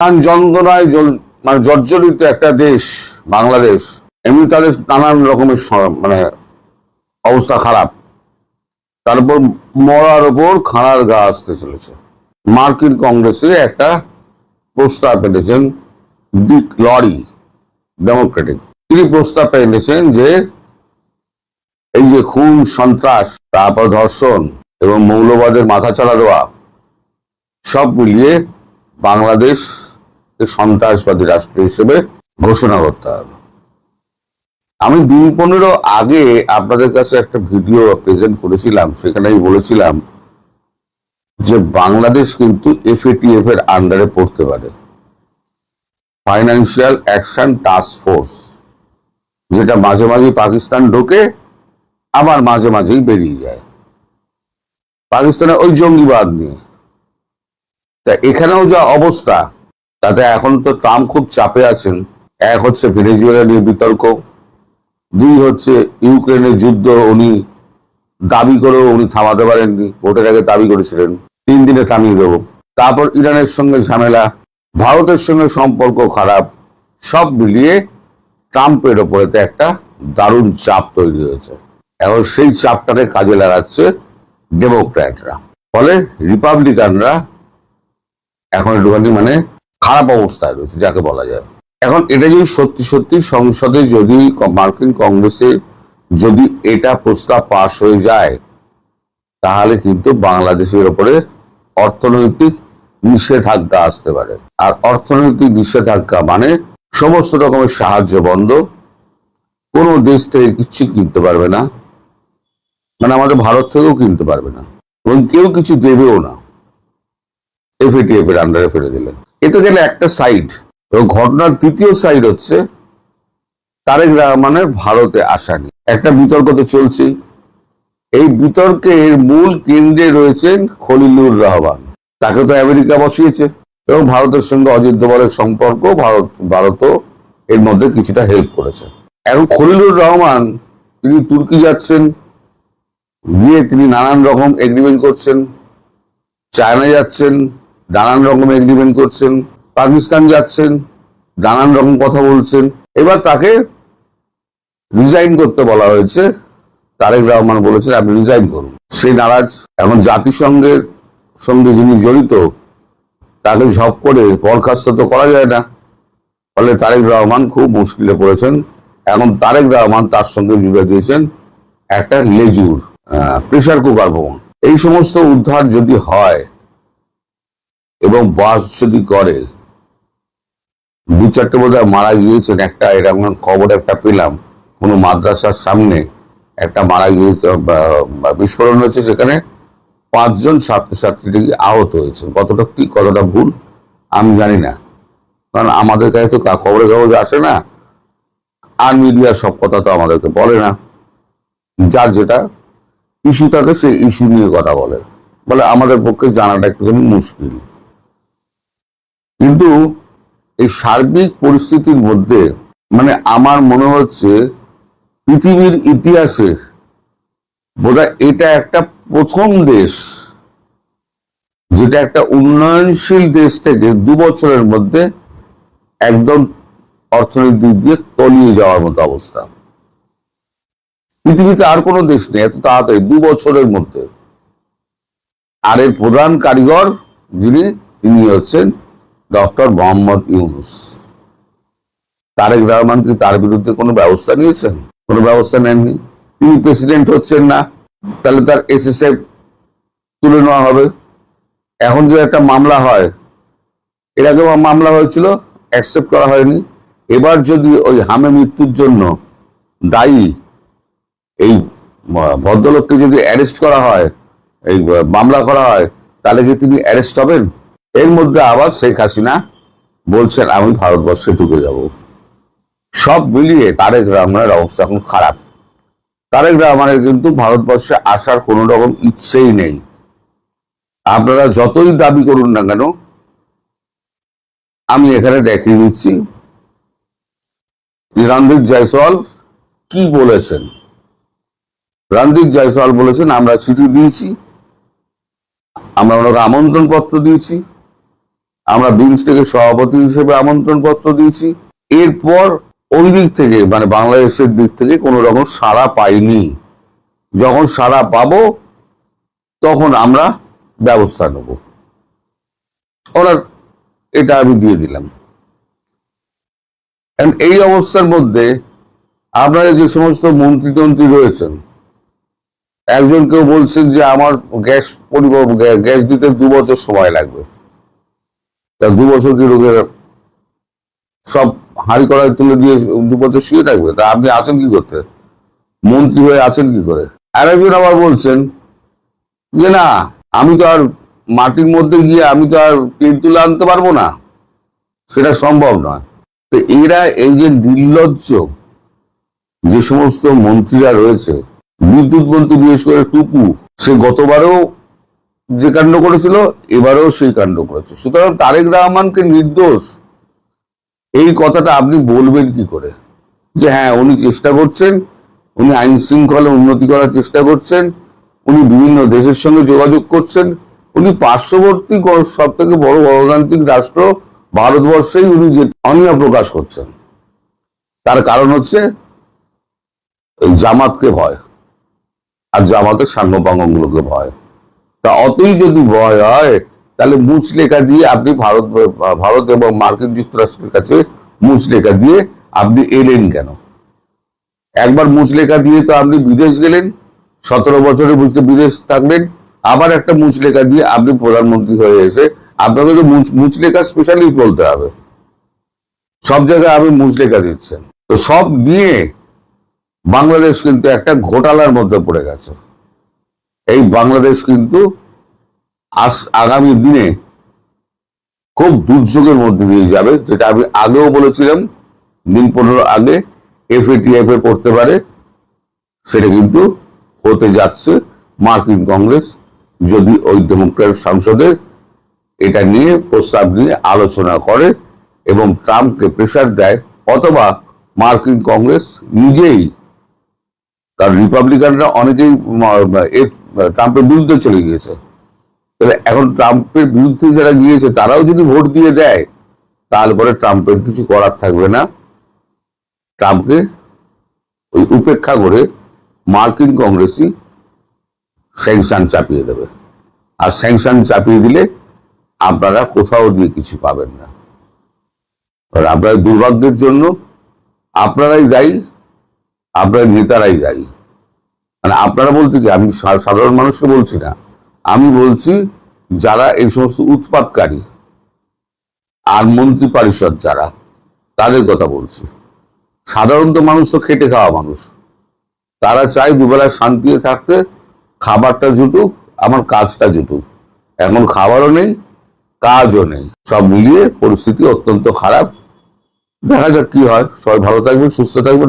যন্ত্রণায় মানে জর্জরিত একটা দেশ বাংলাদেশ। এমনি তাদের নানান রকমের মানে অবস্থা খারাপ, তারপর মরার ওপর খাড়ার গা আসতে চলেছে। মার্কিন কংগ্রেসে একটা প্রস্তাব পেতেছেন ডিক লরি, ডেমোক্রেটিক। তিনি প্রস্তাবটা এনেছেন যে এই যে খুন, সন্ত্রাস, তারপর ধর্ষণ এবং মৌলবাদের মাথাচাড়া দেওয়া, সব মিলিয়ে বাংলাদেশ সন্ত্রাসবাদী রাষ্ট্র হিসেবে ঘোষণা করতে হবে। আমি দিন 15 আগে আপনাদের কাছে একটা ভিডিও প্রেজেন্ট করেছিলাম, সেখানে আমি বলেছিলাম যে বাংলাদেশ কিন্তু FATF এর আন্ডারে পড়তে পারে, ফাইন্যান্সিয়াল অ্যাকশন টাস্ক ফোর্স, যেটা মাঝে মাঝে পাকিস্তান ঢোকে আবার মাঝে মাঝেই বেরিয়ে যায় পাকিস্তানের ওই জঙ্গিবাদ নিয়ে। তা এখানেও যা অবস্থা, তাতে এখন তো ট্রাম্প খুব চাপে আছেন। এক হচ্ছে ভেনেজুয়েলা নিয়ে বিতর্ক, দুই হচ্ছে ইউক্রেনের যুদ্ধ উনি দাবি করেও উনি থামাতে পারেননি, ভোটের আগে দাবি করেছিলেন 3 দিনে থামিয়ে দেবো। তারপর ইরানের সঙ্গে ঝামেলা, ভারতের সঙ্গে সম্পর্ক খারাপ, সব মিলিয়ে ট্রাম্পের ওপরে একটা দারুণ চাপ তৈরি হয়েছে। এখন সেই চাপটাকে কাজে লাগাচ্ছে ডেমোক্র্যাটরা, ফলে রিপাবলিকানরা এখন একটুখানি মানে খারাপ অবস্থায় রয়েছে যাকে বলা যায়। এখন এটা যদি সত্যি সত্যি সংসদে যদি মার্কিন কংগ্রেসে যদি এটা প্রস্তাব পাশ হয়ে যায়, তাহলে কিন্তু বাংলাদেশের উপরে অর্থনৈতিক নিষেধাজ্ঞা আসতে পারে। আর অর্থনৈতিক নিষেধাজ্ঞা মানে সমস্ত রকমের সাহায্য বন্ধ, কোনো দেশ থেকে কিছু কিনতে পারবে না, মানে আমাদের ভারত থেকেও কিনতে পারবে না, এবং কেউ কিছু দেবেও না FATF এর আন্ডারে ফেলে দিলে। এতে গেলে একটা সাইড, এবং ঘটনার দ্বিতীয় সাইড হচ্ছে তারেক রহমানের ভারতে আসা নিয়ে একটা বিতর্ক তো চলছেই। এই বিতর্কের মূল কেন্দ্রে রয়েছেন খলিলুর রহমান, তাকে তো আমেরিকা বসিয়েছে, এবং ভারতের সঙ্গে অজিত দোভালের সম্পর্ক ভারতও এর মধ্যে কিছুটা হেল্প করেছে। এখন খলিলুর রহমান তিনি তুর্কি যাচ্ছেন, গিয়ে তিনি নানান রকম এগ্রিমেন্ট করছেন, চায়না যাচ্ছেন, নানান রকম এগ্রিমেন্ট করছেন, পাকিস্তান যাচ্ছেন, নানান রকম কথা বলছেন। এবার তাকে রিজাইন করতে বলা হয়েছে। তারেক রহমান বলেছেন আপনি রিজাইন করুন, সে নারাজ। এখন জাতিসংঘের সঙ্গে যিনি জড়িত তাকে ঝপ করে বরখাস্ত তো করা যায় না, ফলে তারেক রহমান খুব মুশকিলে পড়েছেন। এখন তারেক রহমান তার সঙ্গে জুড়ে দিয়েছেন একটা লেজুর, প্রেসার কুকার বোমা। এই সমস্ত উদ্ধার যদি হয় এবং বাস যদি করে, 2-4টে বোধহয় মারা গিয়েছেন, একটা এরকম খবর একটা পেলাম, কোনো মাদ্রাসার সামনে একটা মারা গিয়েছে, বিস্ফোরণ হয়েছে, সেখানে 5 জন ছাত্রছাত্রী আহত হয়েছে। কতটা কি কতটা ভুল আমি জানি না, কারণ আমাদের কাছে তো খবরের কাগজ আসে না, আর মিডিয়া সব কথা তো আমাদেরকে বলে না। যার যেটা ইস্যু থাকে সেই ইস্যু নিয়ে কথা বলে, আমাদের পক্ষে জানাটা একটুখানি মুশকিল। কিন্তু এই সার্বিক পরিস্থিতির মধ্যে মানে আমার মনে হচ্ছে পৃথিবীর ইতিহাসে বোধহয় এটা একটা প্রথম দেশ যেটা একটা উন্নয়নশীল দেশ থেকে 2 বছরের মধ্যে একদম অর্থনৈতিক দিক দিয়ে তলিয়ে যাওয়ার মতো অবস্থা। পৃথিবীতে আর কোনো দেশ নেই এত তাড়াতাড়ি 2 বছরের মধ্যে। আর এর প্রধান কারিগর তিনি হচ্ছেন ডক্টর মোহাম্মদ ইউনূস। তারেক রহমান কি তার বিরুদ্ধে কোনো ব্যবস্থা নিয়েছেন? কোনো ব্যবস্থা নেননি। তিনি প্রেসিডেন্ট হচ্ছেন না, তাহলে তার SSF তুলে নেওয়া হবে। এখন যে একটা মামলা হয়, এর আগে মামলা হয়েছিল, অ্যাকসেপ্ট করা হয়নি। এবার যদি ওই হামে মৃত্যুর জন্য দায়ী এই ভদ্রলোককে যদি অ্যারেস্ট করা হয়, এই মামলা করা হয়, তাহলে কি তিনি অ্যারেস্ট হবেন? এর মধ্যে আবার শেখ হাসিনা বলছেন আমি ভারতবর্ষে ঢুকে যাব। সব মিলিয়ে তারেক রহমানের অবস্থা এখন খারাপ। তারেক রহমানের কিন্তু ভারতবর্ষে আসার কোনো রকম ইচ্ছেই নেই। আপনারা যতই দাবি করুন না কেন, আমি এখানে দেখিয়ে দিচ্ছি রণদীপ জয়সওয়াল কি বলেছেন। রণদীপ জয়সওয়াল বলেছেন আমরা চিঠি দিয়েছি, আমরা ওনাকে আমন্ত্রণ পত্র দিয়েছি, আমরা বিমস্টেকের সভাপতি হিসেবে আমন্ত্রণ পত্র দিয়েছি। এরপর ওই দিক থেকে মানে বাংলাদেশের দিক থেকে কোনো রকম সাড়া পাইনি। যখন সাড়া পাবো তখন আমরা ব্যবস্থা নেব। ওরা এটা আমি দিয়ে দিলাম। এই অবস্থার মধ্যে আপনারা যে সমস্ত মন্ত্রী রয়েছেন, একজন কেউ বলছেন যে আমার গ্যাস দিতে 2 বছর সময় লাগবে। তা 2 বছর কি রোগের সব হাঁড়ি কড়াই তুলে দিয়ে 2 বছর শুয়ে থাকবে? তা আপনি আছেন কি করতে? মন্ত্রী হয়ে আছেন কি করে? আর একজন আবার বলছেন যে না, আমি তো আর মাটির মধ্যে গিয়ে আমি তো আর তেল তুলে আনতে পারবো না, সেটা সম্ভব নয়। তো এরা এই যে নির্লজ্জ যে সমস্ত মন্ত্রীরা রয়েছে, বিদ্যুৎ মন্ত্রী বিশেষ করে টুকু, সে গতবারও যে কাণ্ড করেছিল এবারেও সেই কাণ্ড করেছে। সুতরাং তারেক রহমানকে নির্দোষ এই কথাটা আপনি বলবেন কি করে? যে হ্যাঁ, উনি চেষ্টা করছেন, উনি আইন শৃঙ্খলা উন্নতি করার চেষ্টা করছেন, উনি বিভিন্ন দেশের সঙ্গে যোগাযোগ করছেন, উনি পার্শ্ববর্তী সব থেকে বড় গণতান্ত্রিক রাষ্ট্র ভারতবর্ষেই উনি যে অনীহা প্রকাশ করছেন, তার কারণ হচ্ছে জামাতকে ভয় আর জামাতের সাঙ্গপাঙ্গগুলোকে ভয়। তা অতই যদি ভয় হয় তাহলে মুচলেখা দিয়ে আপনি ভারত এবং মার্কিন যুক্তরাষ্ট্রের কাছে মুচলেখা দিয়ে আপনি এলেন কেন? একবার মুচলেখা দিয়ে তো আপনি বিদেশ গেলেন, 17 বছরে বিদেশ থাকলেন, আবার একটা মুচলেখা দিয়ে আপনি প্রধানমন্ত্রী হয়ে এসে আপনাকে তো মুচলেখা স্পেশালিস্ট বলতে হবে। সব জায়গায় আপনি মুচলেখা দিচ্ছেন। তো সব নিয়ে বাংলাদেশ কিন্তু একটা ঘোটালার মধ্যে পড়ে গেছে। এই বাংলাদেশ কিন্তু আগামী দিনে খুব দুর্যোগের মধ্যে দিয়ে যাবে, যেটা আমি আগেও বলেছিলাম, দিন 15 আগে FATF পড়তে পারে, সেটা কিন্তু হতে যাচ্ছে। মার্কিন কংগ্রেস যদি ওই ডেমোক্র্যাট সংসদে এটা নিয়ে প্রস্তাব নিয়ে আলোচনা করে এবং ট্রাম্পকে প্রেসার দেয়, অথবা মার্কিন কংগ্রেস নিজেই, কারণ রিপাবলিকানরা অনেকেই ট্রাম্পের বিরুদ্ধে চলে গিয়েছে, তাহলে এখন ট্রাম্পের বিরুদ্ধে যারা গিয়েছে তারাও যদি ভোট দিয়ে দেয় তাহলে পরে ট্রাম্পের কিছু করার থাকবে না। ট্রাম্পকে ওই উপেক্ষা করে মার্কিন কংগ্রেসই স্যাংশন চাপিয়ে দেবে। আর স্যাংশন চাপিয়ে দিলে আপনারা কোথাও দিয়ে কিছু পাবেন না। আপনার দুর্ভাগ্যের জন্য আপনারাই দায়ী, আপনার নেতারাই দায়ী। মানে আপনারা বলতে কি, আমি সাধারণ মানুষকে বলছি না, আমি বলছি যারা এই সমস্ত উৎপাতকারী আর মন্ত্রী পরিষদ যারা, তাদের কথা বলছি। সাধারণত মানুষ তো খেটে খাওয়া মানুষ, তারা চায় দুবেলা শান্তিতে থাকতে, খাবারটা জুটুক, আমার কাজটা জুটুক। এখন খাবারও নেই, কাজও নেই, সব মিলিয়ে পরিস্থিতি অত্যন্ত খারাপ। দেখা যাক কি হয়। সবাই ভালো থাকবেন, সুস্থ থাকবেন।